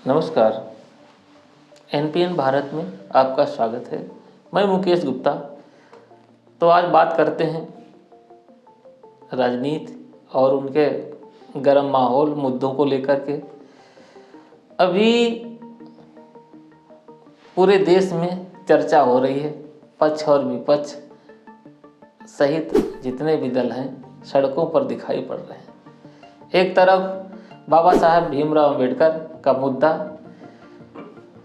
नमस्कार। एनपीएन भारत में आपका स्वागत है। मैं मुकेश गुप्ता। तो आज बात करते हैं राजनीति और उनके गर्म माहौल मुद्दों को लेकर के। अभी पूरे देश में चर्चा हो रही है, पक्ष और विपक्ष सहित जितने भी दल हैं सड़कों पर दिखाई पड़ रहे हैं। एक तरफ बाबा साहब भीमराव अम्बेडकर का मुद्दा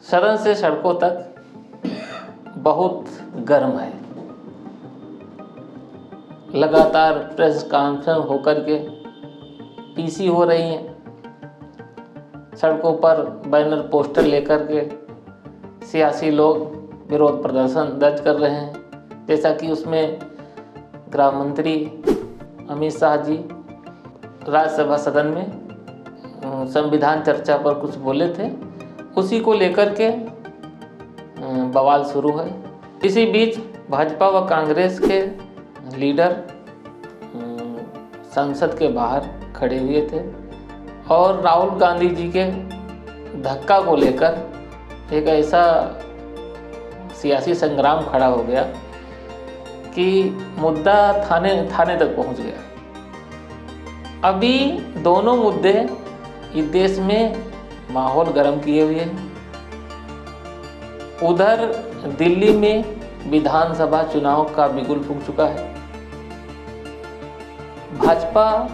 सदन से सड़कों तक बहुत गर्म है। लगातार प्रेस कॉन्फ्रेंस होकर के पीसी हो रही हैं, सड़कों पर बैनर पोस्टर लेकर के सियासी लोग विरोध प्रदर्शन दर्ज कर रहे हैं। जैसा कि उसमें गृह मंत्री अमित शाह जी राज्यसभा सदन में संविधान चर्चा पर कुछ बोले थे, उसी को लेकर के बवाल शुरू है। इसी बीच भाजपा व कांग्रेस के लीडर संसद के बाहर खड़े हुए थे और राहुल गांधी जी के धक्का को लेकर एक ऐसा सियासी संग्राम खड़ा हो गया कि मुद्दा थाने तक पहुंच गया। अभी दोनों मुद्दे इस देश में माहौल गर्म किए हुए हैं। उधर दिल्ली में विधानसभा चुनाव का बिगुल फूंक चुका है। भाजपा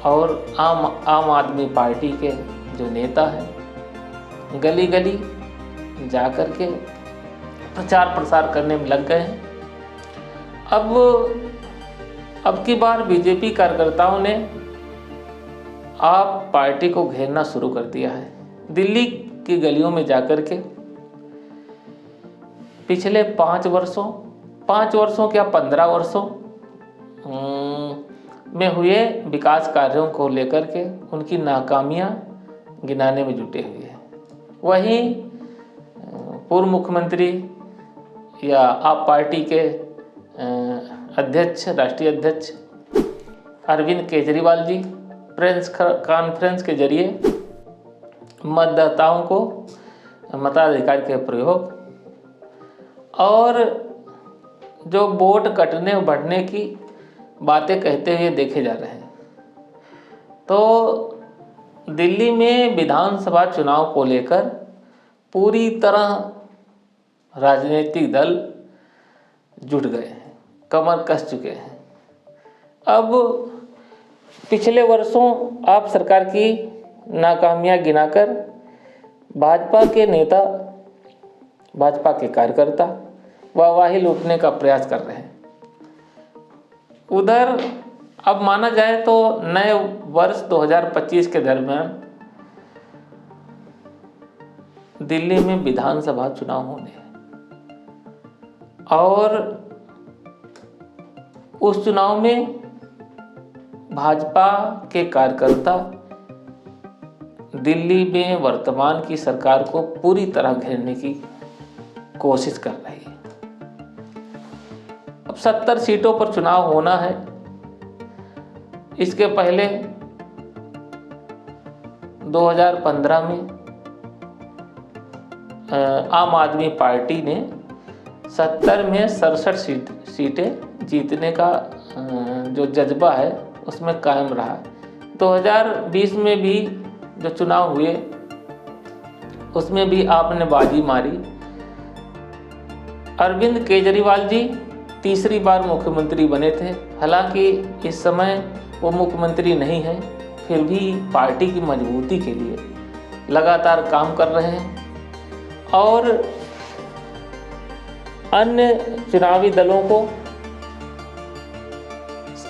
और आम आदमी पार्टी के जो नेता हैं गली गली जाकर के प्रचार प्रसार करने में लग गए हैं। अब की बार बीजेपी कार्यकर्ताओं ने आप पार्टी को घेरना शुरू कर दिया है। दिल्ली की गलियों में जाकर के पिछले 5 वर्षों क्या 15 वर्षों में हुए विकास कार्यों को लेकर के उनकी नाकामियां गिनाने में जुटे हुए हैं। वहीं पूर्व मुख्यमंत्री या आप पार्टी के राष्ट्रीय अध्यक्ष अरविंद केजरीवाल जी प्रेस कॉन्फ्रेंस के जरिए मतदाताओं को मताधिकार के प्रयोग और जो वोट कटने बढ़ने की बातें कहते हुए देखे जा रहे हैं। तो दिल्ली में विधानसभा चुनाव को लेकर पूरी तरह राजनीतिक दल जुट गए हैं, कमर कस चुके हैं। अब पिछले वर्षों आप सरकार की नाकामियां गिनाकर भाजपा के नेता, भाजपा के कार्यकर्ता वाहवाही लूटने का प्रयास कर रहे हैं। उधर अब माना जाए तो नए वर्ष 2025 के दरमियान दिल्ली में विधानसभा चुनाव होने हैं और उस चुनाव में भाजपा के कार्यकर्ता दिल्ली में वर्तमान की सरकार को पूरी तरह घेरने की कोशिश कर रही है। अब 70 सीटों पर चुनाव होना है। इसके पहले 2015 में आम आदमी पार्टी ने 70 में 67 सीटें जीतने का जो जज्बा है उसमें कायम रहा। 2020 में भी जो चुनाव हुए उसमें भी आपने बाजी मारी। अरविंद केजरीवाल जी तीसरी बार मुख्यमंत्री बने थे। हालांकि इस समय वो मुख्यमंत्री नहीं हैं, फिर भी पार्टी की मजबूती के लिए लगातार काम कर रहे हैं और अन्य चुनावी दलों को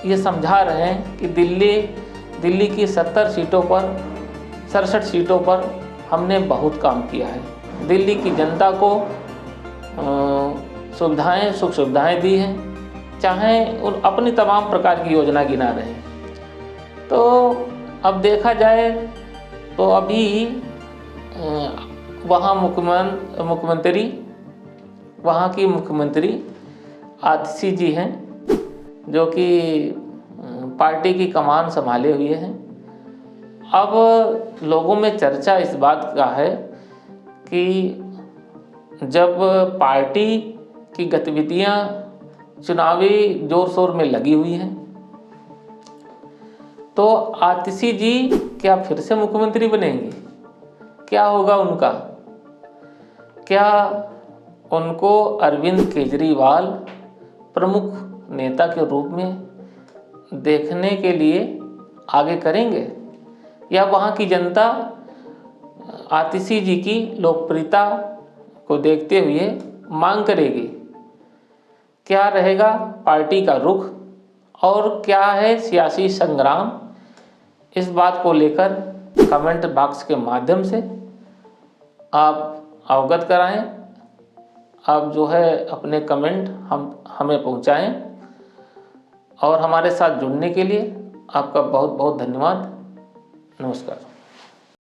ये समझा रहे हैं कि दिल्ली की 70 सीटों पर 67 सीटों पर हमने बहुत काम किया है। दिल्ली की जनता को सुख सुविधाएं दी हैं, चाहे उन अपनी तमाम प्रकार की योजना गिना रहे हैं। तो अब देखा जाए तो अभी वहाँ की मुख्यमंत्री आतिशी जी हैं जो कि पार्टी की कमान संभाले हुए हैं। अब लोगों में चर्चा इस बात का है कि जब पार्टी की गतिविधियां चुनावी जोर शोर में लगी हुई हैं तो आतिशी जी क्या फिर से मुख्यमंत्री बनेंगे? क्या होगा उनका? क्या उनको अरविंद केजरीवाल प्रमुख नेता के रूप में देखने के लिए आगे करेंगे, या वहाँ की जनता आतिशी जी की लोकप्रियता को देखते हुए मांग करेगी? क्या रहेगा पार्टी का रुख और क्या है सियासी संग्राम, इस बात को लेकर कमेंट बॉक्स के माध्यम से आप अवगत कराएं। आप जो है अपने कमेंट हमें पहुंचाएं और हमारे साथ जुड़ने के लिए आपका बहुत बहुत धन्यवाद। नमस्कार।